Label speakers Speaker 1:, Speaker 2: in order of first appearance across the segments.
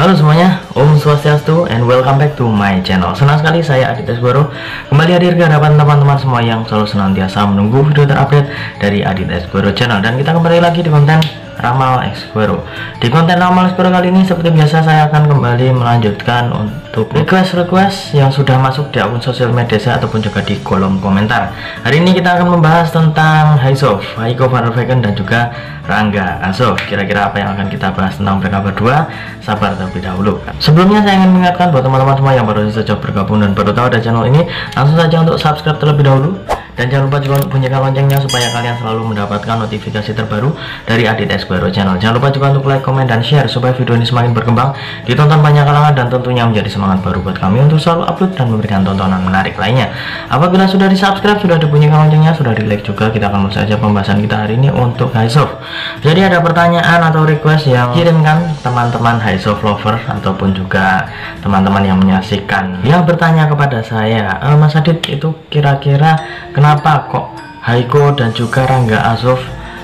Speaker 1: Halo semuanya, Om Swastiastu and welcome back to my channel. Senang sekali saya Adit Esquero kembali hadir ke hadapan teman-teman semua yang selalu senantiasa menunggu video terupdate dari Adit Esquero channel. Dan kita kembali lagi di konten Ramal Esquero. Di konten Ramal Esquero kali ini seperti biasa saya akan kembali melanjutkan untuk request yang sudah masuk di akun sosial media saya ataupun juga di kolom komentar. Hari ini kita akan membahas tentang Haiko van der Vecken dan juga Rangga Azov. Kira-kira apa yang akan kita bahas tentang mereka berdua? Sabar terlebih dahulu. Sebelumnya saya ingin mengingatkan buat teman-teman semua yang baru saja bergabung dan baru tahu ada channel ini, langsung saja untuk subscribe terlebih dahulu. Dan jangan lupa juga untuk bunyikan loncengnya supaya kalian selalu mendapatkan notifikasi terbaru dari Adit Esquero channel. Jangan lupa juga untuk like, comment, dan share supaya video ini semakin berkembang, ditonton banyak kalangan, dan tentunya menjadi semangat baru buat kami untuk selalu upload dan memberikan tontonan menarik lainnya. Apabila sudah di subscribe, sudah dibunyikan loncengnya, sudah di like juga, kita akan mulai saja pembahasan kita hari ini untuk Haizov. Jadi ada pertanyaan atau request yang kirimkan teman-teman Haizov lover ataupun juga teman-teman yang menyaksikan, yang bertanya kepada saya, Mas Adit, itu kira-kira kenapa kok Haiko dan juga Rangga Azov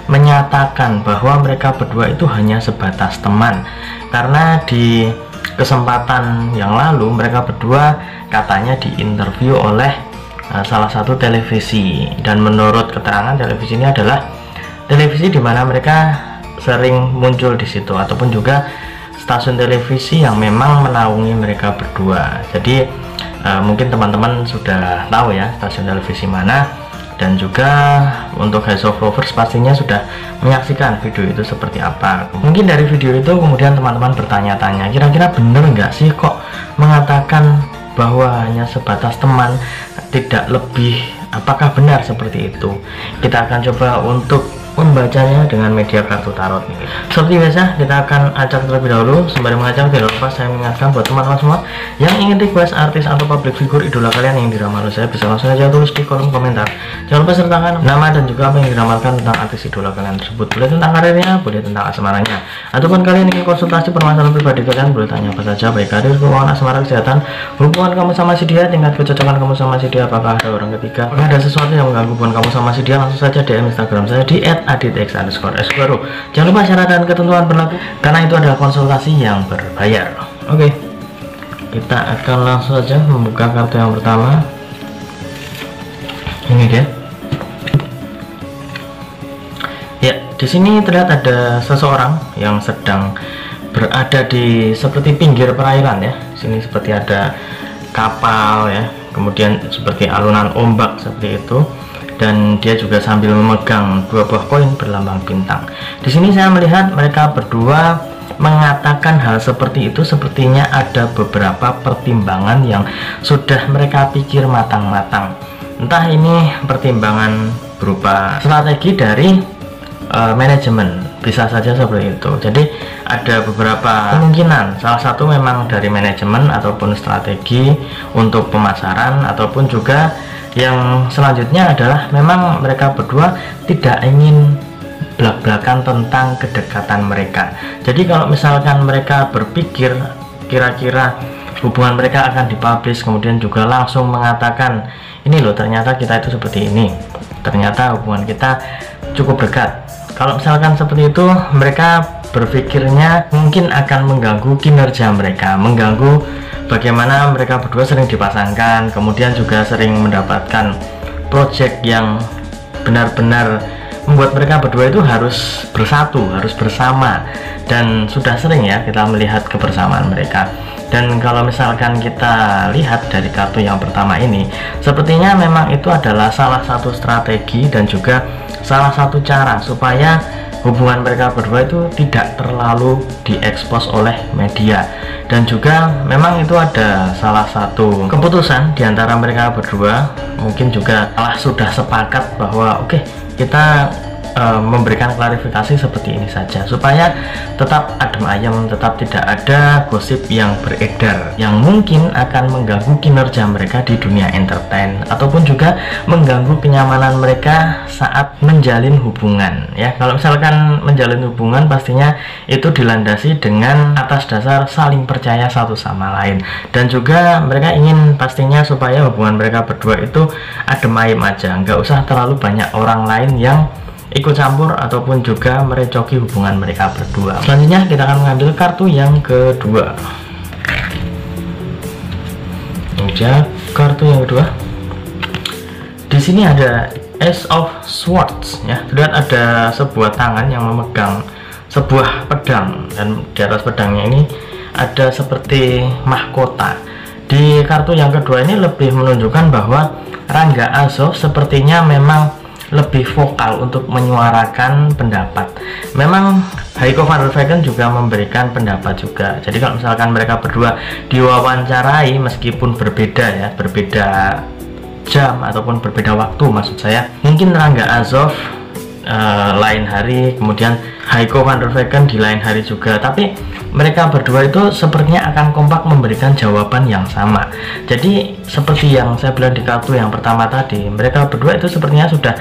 Speaker 1: menyatakan bahwa mereka berdua itu hanya sebatas teman? Karena di kesempatan yang lalu mereka berdua katanya diinterview oleh salah satu televisi, dan menurut keterangan televisi ini adalah televisi di mana mereka sering muncul di situ, ataupun juga stasiun televisi yang memang menaungi mereka berdua. Jadi mungkin teman-teman sudah tahu ya stasiun televisi mana, dan juga untuk Haizov lovers pastinya sudah menyaksikan video itu seperti apa. Mungkin dari video itu kemudian teman-teman bertanya-tanya, kira-kira bener nggak sih kok mengatakan bahwa hanya sebatas teman, tidak lebih? Apakah benar seperti itu? Kita akan coba untuk membacanya dengan media kartu tarot ini. Seperti biasa, kita akan acak terlebih dahulu. Sembari mengacak, tidak lupa saya mengingatkan buat teman-teman semua yang ingin request artis atau public figure idola kalian yang diramal saya, bisa langsung aja tulis di kolom komentar. Jangan lupa sertakan nama dan juga apa yang diramalkan tentang artis idola kalian tersebut. Boleh tentang karirnya, boleh tentang asmaranya, ataupun kalian ingin konsultasi permasalahan pribadi kalian, boleh tanya apa saja, baik karir, keuangan, asmara, kesehatan, hubungan kamu sama si dia, tingkat kecocokan kamu sama si dia, apakah ada orang ketiga, apakah ada sesuatu yang mengganggu hubungan kamu sama si dia, langsung saja DM Instagram saya di @aditx_esquero. Jangan lupa syarat dan ketentuan berlaku, karena itu adalah konsultasi yang berbayar. Oke, kita akan langsung saja membuka kartu yang pertama. Ini dia. Ya, di sini terlihat ada seseorang yang sedang berada di seperti pinggir perairan ya. Sini seperti ada kapal ya, kemudian seperti alunan ombak seperti itu. Dan dia juga sambil memegang dua buah koin berlambang bintang. Di sini saya melihat mereka berdua mengatakan hal seperti itu, sepertinya ada beberapa pertimbangan yang sudah mereka pikir matang-matang. Entah ini pertimbangan berupa strategi dari manajemen, bisa saja seperti itu. Jadi ada beberapa kemungkinan, salah satu memang dari manajemen ataupun strategi untuk pemasaran, ataupun juga yang selanjutnya adalah memang mereka berdua tidak ingin belak-belakan tentang kedekatan mereka. Jadi kalau misalkan mereka berpikir kira-kira hubungan mereka akan dipublish, kemudian juga langsung mengatakan, ini loh ternyata kita itu seperti ini, ternyata hubungan kita cukup dekat. Kalau misalkan seperti itu, mereka berpikirnya mungkin akan mengganggu kinerja mereka, mengganggu bagaimana mereka berdua sering dipasangkan, kemudian juga sering mendapatkan project yang benar-benar membuat mereka berdua itu harus bersatu, harus bersama, dan sudah sering ya kita melihat kebersamaan mereka. Dan kalau misalkan kita lihat dari kartu yang pertama ini, sepertinya memang itu adalah salah satu strategi dan juga salah satu cara supaya hubungan mereka berdua itu tidak terlalu diekspos oleh media. Dan juga memang itu ada salah satu keputusan di antara mereka berdua, mungkin juga sudah sepakat bahwa oke, kita memberikan klarifikasi seperti ini saja supaya tetap adem ayem, tetap tidak ada gosip yang beredar yang mungkin akan mengganggu kinerja mereka di dunia entertain, ataupun juga mengganggu kenyamanan mereka saat menjalin hubungan ya. Kalau misalkan menjalin hubungan pastinya itu dilandasi dengan atas dasar saling percaya satu sama lain, dan juga mereka ingin pastinya supaya hubungan mereka berdua itu adem ayem aja, nggak usah terlalu banyak orang lain yang ikut campur ataupun juga merecoki hubungan mereka berdua. Selanjutnya kita akan mengambil kartu yang kedua. Ini dia kartu yang kedua. Di sini ada Ace of Swords ya. Terlihat ada sebuah tangan yang memegang sebuah pedang, dan di atas pedangnya ini ada seperti mahkota. Di kartu yang kedua ini lebih menunjukkan bahwa Rangga Azov sepertinya memang lebih vokal untuk menyuarakan pendapat. Memang Heiko van der Vecken juga memberikan pendapat juga. Jadi kalau misalkan mereka berdua diwawancarai, meskipun berbeda ya, berbeda jam ataupun berbeda waktu maksud saya, mungkin Rangga Azov lain hari, kemudian Heiko van der Vecken di lain hari juga, tapi mereka berdua itu sepertinya akan kompak memberikan jawaban yang sama. Jadi seperti yang saya bilang di kartu yang pertama tadi, mereka berdua itu sepertinya sudah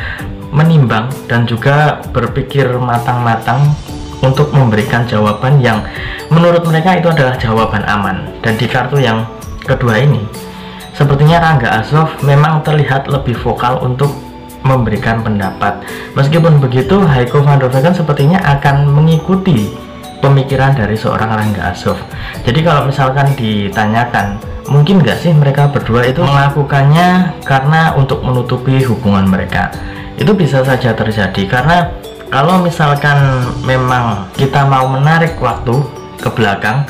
Speaker 1: menimbang dan juga berpikir matang-matang untuk memberikan jawaban yang menurut mereka itu adalah jawaban aman. Dan di kartu yang kedua ini sepertinya Rangga Azov memang terlihat lebih vokal untuk memberikan pendapat. Meskipun begitu, Heiko van der Vecken sepertinya akan mengikuti pemikiran dari seorang Rangga Azov. Jadi kalau misalkan ditanyakan, mungkin nggak sih mereka berdua itu melakukannya karena untuk menutupi hubungan mereka? Itu bisa saja terjadi, karena kalau misalkan memang kita mau menarik waktu ke belakang,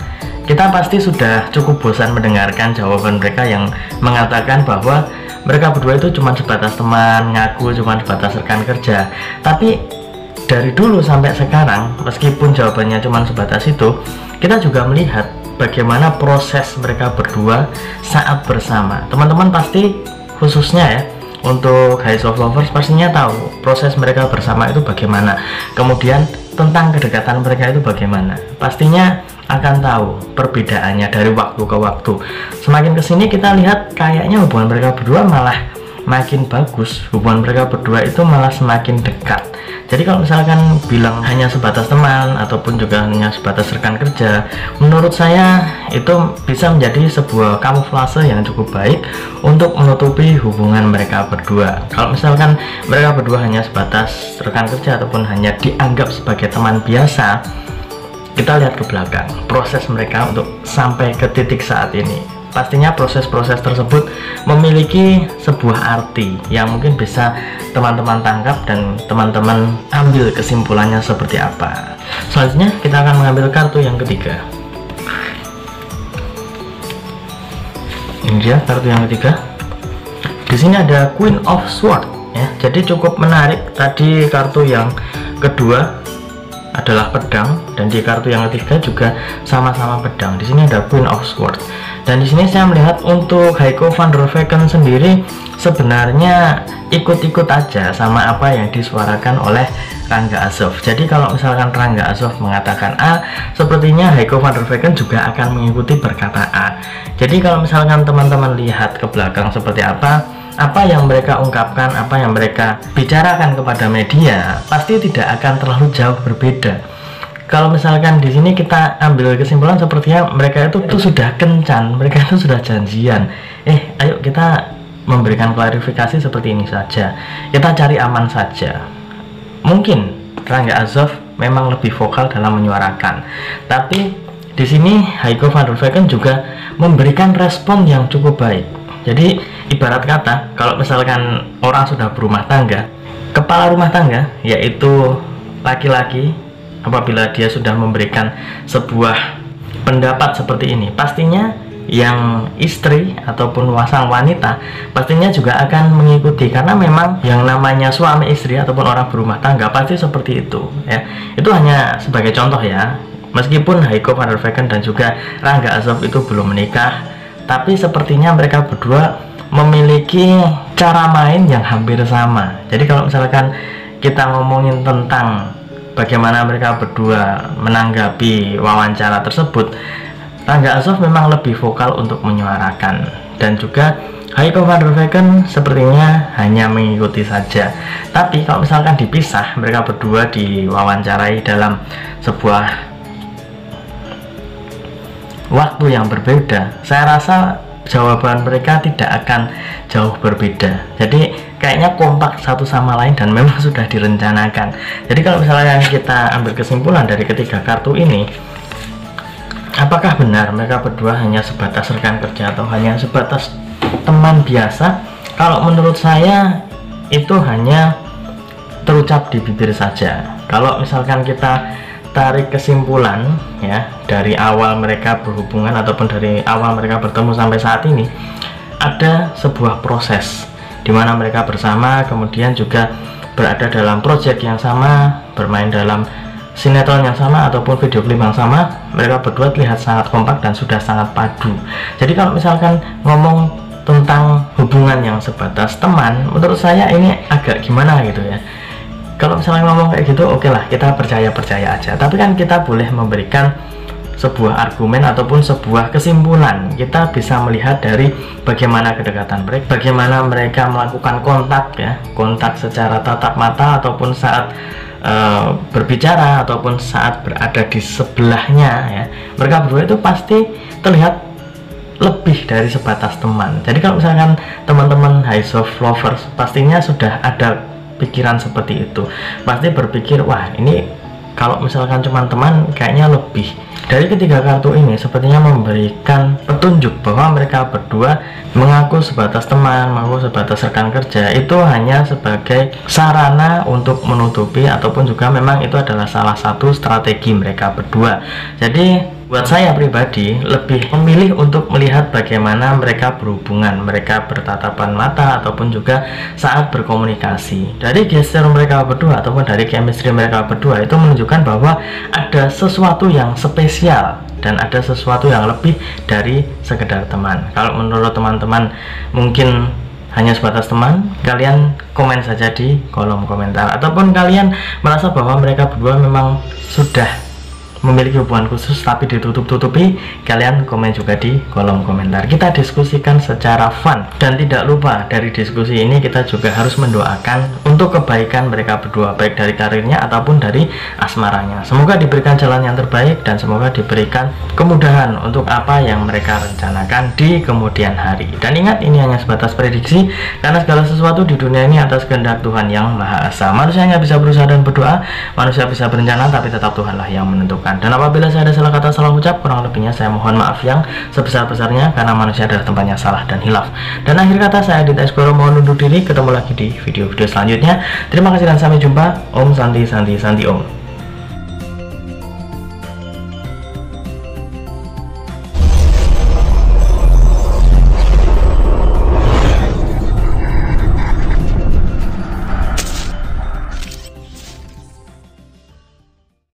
Speaker 1: kita pasti sudah cukup bosan mendengarkan jawaban mereka yang mengatakan bahwa mereka berdua itu cuma sebatas teman, ngaku cuma sebatas rekan kerja. Tapi dari dulu sampai sekarang, meskipun jawabannya cuma sebatas itu, kita juga melihat bagaimana proses mereka berdua saat bersama. Teman-teman pasti, khususnya ya, untuk House of Lovers pastinya tahu proses mereka bersama itu bagaimana. Kemudian tentang kedekatan mereka itu bagaimana. Pastinya akan tahu perbedaannya dari waktu ke waktu. Semakin kesini kita lihat kayaknya hubungan mereka berdua malah makin bagus. Hubungan mereka berdua itu malah semakin dekat. Jadi kalau misalkan bilang hanya sebatas teman ataupun juga hanya sebatas rekan kerja, menurut saya itu bisa menjadi sebuah kamuflase yang cukup baik untuk menutupi hubungan mereka berdua. Kalau misalkan mereka berdua hanya sebatas rekan kerja ataupun hanya dianggap sebagai teman biasa, kita lihat ke belakang proses mereka untuk sampai ke titik saat ini. Pastinya proses-proses tersebut memiliki sebuah arti yang mungkin bisa teman-teman tangkap dan teman-teman ambil kesimpulannya seperti apa. Selanjutnya kita akan mengambil kartu yang ketiga. Ini dia kartu yang ketiga. Di sini ada Queen of Swords ya. Jadi cukup menarik. Tadi kartu yang kedua adalah pedang, dan di kartu yang ketiga juga sama-sama pedang. Di sini ada Queen of Swords. Dan di sini saya melihat untuk Heiko van der Vecken sendiri sebenarnya ikut-ikut aja sama apa yang disuarakan oleh Rangga Azov. Jadi kalau misalkan Rangga Azov mengatakan A, sepertinya Heiko van der Vecken juga akan mengikuti berkata A. Jadi kalau misalkan teman-teman lihat ke belakang seperti apa yang mereka ungkapkan, apa yang mereka bicarakan kepada media, pasti tidak akan terlalu jauh berbeda. Kalau misalkan di sini kita ambil kesimpulan sepertinya mereka itu sudah kencan, mereka itu sudah janjian. Ayo kita memberikan klarifikasi seperti ini saja. Kita cari aman saja. Mungkin Rangga Azov memang lebih vokal dalam menyuarakan, tapi di sini Heiko van der Vecken juga memberikan respon yang cukup baik. Jadi ibarat kata, kalau misalkan orang sudah berumah tangga, kepala rumah tangga yaitu laki-laki, apabila dia sudah memberikan sebuah pendapat seperti ini, pastinya yang istri ataupun sang wanita pastinya juga akan mengikuti, karena memang yang namanya suami istri ataupun orang berumah tangga pasti seperti itu ya. Itu hanya sebagai contoh ya. Meskipun Heiko van der Vecken dan juga Rangga Azov itu belum menikah, tapi sepertinya mereka berdua memiliki cara main yang hampir sama. Jadi kalau misalkan kita ngomongin tentang bagaimana mereka berdua menanggapi wawancara tersebut, Rangga Azov memang lebih vokal untuk menyuarakan, dan juga Heiko van der Vecken sepertinya hanya mengikuti saja. Tapi kalau misalkan dipisah, mereka berdua diwawancarai dalam sebuah waktu yang berbeda, saya rasa jawaban mereka tidak akan jauh berbeda. Jadi kayaknya kompak satu sama lain dan memang sudah direncanakan. Jadi kalau misalnya kita ambil kesimpulan dari ketiga kartu ini, apakah benar mereka berdua hanya sebatas rekan kerja atau hanya sebatas teman biasa? Kalau menurut saya itu hanya terucap di bibir saja. Kalau misalkan kita tarik kesimpulan ya dari awal mereka berhubungan ataupun dari awal mereka bertemu sampai saat ini, ada sebuah proses di mana mereka bersama, kemudian juga berada dalam proyek yang sama, bermain dalam sinetron yang sama ataupun video klip yang sama. Mereka berdua terlihat sangat kompak dan sudah sangat padu. Jadi kalau misalkan ngomong tentang hubungan yang sebatas teman, menurut saya ini agak gimana gitu ya. Kalau misalnya ngomong kayak gitu, oke lah, kita percaya aja. Tapi kan kita boleh memberikan sebuah argumen ataupun sebuah kesimpulan. Kita bisa melihat dari bagaimana kedekatan mereka, bagaimana mereka melakukan kontak ya, kontak secara tatap mata ataupun saat berbicara ataupun saat berada di sebelahnya ya. Mereka berdua itu pasti terlihat lebih dari sebatas teman. Jadi kalau misalkan teman-teman high soft lovers pastinya sudah ada pikiran seperti itu, pasti berpikir, wah ini kalau misalkan cuma teman kayaknya lebih. Dari ketiga kartu ini sepertinya memberikan petunjuk bahwa mereka berdua mengaku sebatas teman, mengaku sebatas rekan kerja, itu hanya sebagai sarana untuk menutupi ataupun juga memang itu adalah salah satu strategi mereka berdua. Jadi buat saya pribadi lebih memilih untuk melihat bagaimana mereka berhubungan, mereka bertatapan mata ataupun juga saat berkomunikasi. Dari gesture mereka berdua ataupun dari chemistry mereka berdua itu menunjukkan bahwa ada sesuatu yang spesial dan ada sesuatu yang lebih dari sekedar teman. Kalau menurut teman-teman mungkin hanya sebatas teman, kalian komen saja di kolom komentar. Ataupun kalian merasa bahwa mereka berdua memang sudah memiliki hubungan khusus tapi ditutup-tutupi, kalian komen juga di kolom komentar. Kita diskusikan secara fun, dan tidak lupa dari diskusi ini kita juga harus mendoakan untuk kebaikan mereka berdua, baik dari karirnya ataupun dari asmaranya. Semoga diberikan jalan yang terbaik dan semoga diberikan kemudahan untuk apa yang mereka rencanakan di kemudian hari. Dan ingat, ini hanya sebatas prediksi karena segala sesuatu di dunia ini atas kehendak Tuhan yang Maha Esa. Manusia hanya bisa berusaha dan berdoa, manusia bisa berencana, tapi tetap Tuhanlah yang menentukan. Dan apabila saya ada salah kata, salah ucap, kurang lebihnya saya mohon maaf yang sebesar-besarnya karena manusia adalah tempatnya salah dan hilaf. Dan akhir kata, saya Adit Esgoro mohon undur diri. Ketemu lagi di video-video selanjutnya. Terima kasih dan sampai jumpa. Om Santi Santi Santi Om.